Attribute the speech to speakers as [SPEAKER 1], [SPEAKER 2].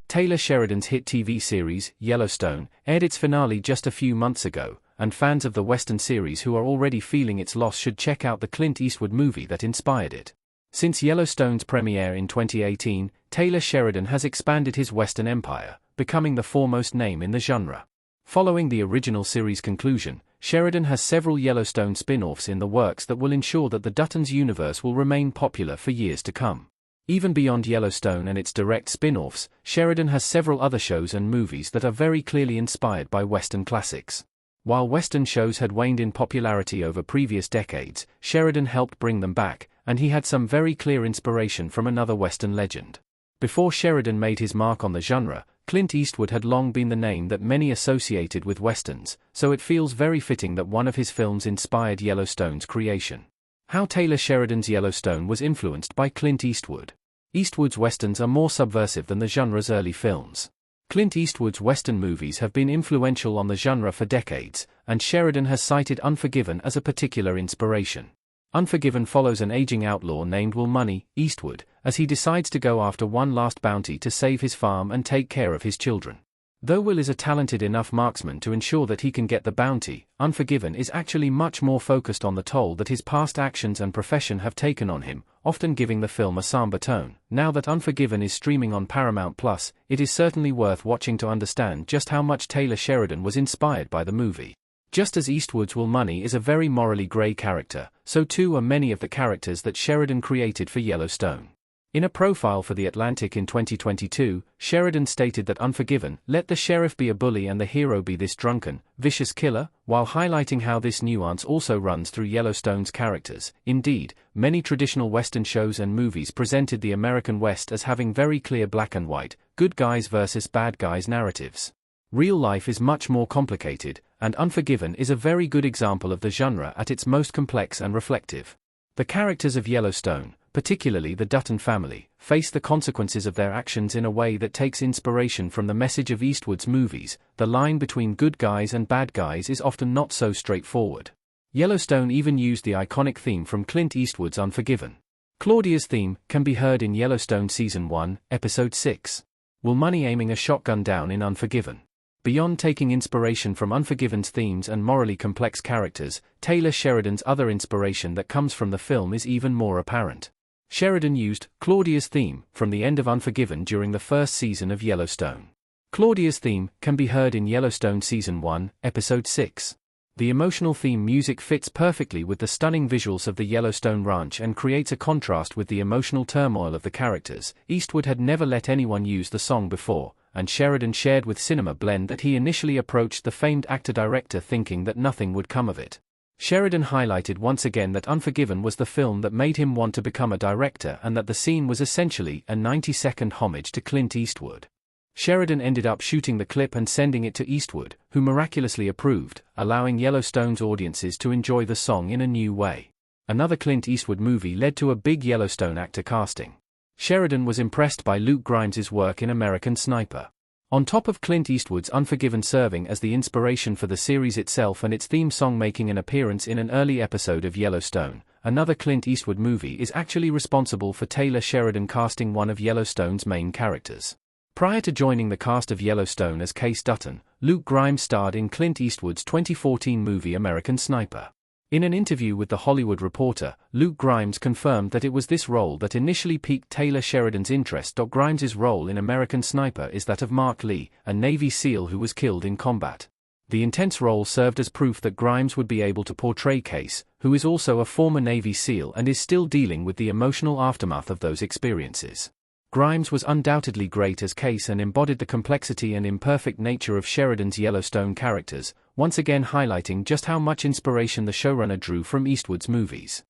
[SPEAKER 1] Taylor Sheridan's hit TV series, Yellowstone, aired its finale just a few months ago, and fans of the Western series who are already feeling its loss should check out the Clint Eastwood movie that inspired it. Since Yellowstone's premiere in 2018, Taylor Sheridan has expanded his Western empire, becoming the foremost name in the genre. Following the original series' conclusion, Sheridan has several Yellowstone spin-offs in the works that will ensure that the Dutton's universe will remain popular for years to come. Even beyond Yellowstone and its direct spin-offs, Sheridan has several other shows and movies that are very clearly inspired by Western classics. While Western shows had waned in popularity over previous decades, Sheridan helped bring them back, and he had some very clear inspiration from another Western legend. Before Sheridan made his mark on the genre, Clint Eastwood had long been the name that many associated with Westerns, so it feels very fitting that one of his films inspired Yellowstone's creation. How Taylor Sheridan's Yellowstone was influenced by Clint Eastwood. Eastwood's Westerns are more subversive than the genre's early films. Clint Eastwood's Western movies have been influential on the genre for decades, and Sheridan has cited Unforgiven as a particular inspiration. Unforgiven follows an aging outlaw named Will Money Eastwood, as he decides to go after one last bounty to save his farm and take care of his children. Though Will is a talented enough marksman to ensure that he can get the bounty, Unforgiven is actually much more focused on the toll that his past actions and profession have taken on him, often giving the film a somber tone. Now that Unforgiven is streaming on Paramount+, it is certainly worth watching to understand just how much Taylor Sheridan was inspired by the movie. Just as Eastwood's Will Money is a very morally grey character, so too are many of the characters that Sheridan created for Yellowstone. In a profile for The Atlantic in 2022, Sheridan stated that Unforgiven, let the sheriff be a bully and the hero be this drunken, vicious killer, while highlighting how this nuance also runs through Yellowstone's characters. Indeed, many traditional Western shows and movies presented the American West as having very clear black and white, good guys versus bad guys narratives. Real life is much more complicated, and Unforgiven is a very good example of the genre at its most complex and reflective. The characters of Yellowstone, particularly the Dutton family, face the consequences of their actions in a way that takes inspiration from the message of Eastwood's movies. The line between good guys and bad guys is often not so straightforward. Yellowstone even used the iconic theme from Clint Eastwood's Unforgiven. Claudia's theme can be heard in Yellowstone Season 1, Episode 6. Will Money aiming a shotgun down in Unforgiven. Beyond taking inspiration from Unforgiven's themes and morally complex characters, Taylor Sheridan's other inspiration that comes from the film is even more apparent. Sheridan used Claudia's theme from the end of Unforgiven during the first season of Yellowstone. Claudia's theme can be heard in Yellowstone Season 1, Episode 6. The emotional theme music fits perfectly with the stunning visuals of the Yellowstone Ranch and creates a contrast with the emotional turmoil of the characters. Eastwood had never let anyone use the song before, and Sheridan shared with Cinema Blend that he initially approached the famed actor-director thinking that nothing would come of it. Sheridan highlighted once again that Unforgiven was the film that made him want to become a director and that the scene was essentially a 90-second homage to Clint Eastwood. Sheridan ended up shooting the clip and sending it to Eastwood, who miraculously approved, allowing Yellowstone's audiences to enjoy the song in a new way. Another Clint Eastwood movie led to a big Yellowstone actor casting. Sheridan was impressed by Luke Grimes's work in American Sniper. On top of Clint Eastwood's Unforgiven serving as the inspiration for the series itself and its theme song making an appearance in an early episode of Yellowstone, another Clint Eastwood movie is actually responsible for Taylor Sheridan casting one of Yellowstone's main characters. Prior to joining the cast of Yellowstone as Case Dutton, Luke Grimes starred in Clint Eastwood's 2014 movie American Sniper. In an interview with The Hollywood Reporter, Luke Grimes confirmed that it was this role that initially piqued Taylor Sheridan's interest. Grimes's role in American Sniper is that of Mark Lee, a Navy SEAL who was killed in combat. The intense role served as proof that Grimes would be able to portray Case, who is also a former Navy SEAL and is still dealing with the emotional aftermath of those experiences. Grimes was undoubtedly great as Case and embodied the complexity and imperfect nature of Sheridan's Yellowstone characters, once again highlighting just how much inspiration the showrunner drew from Eastwood's movies.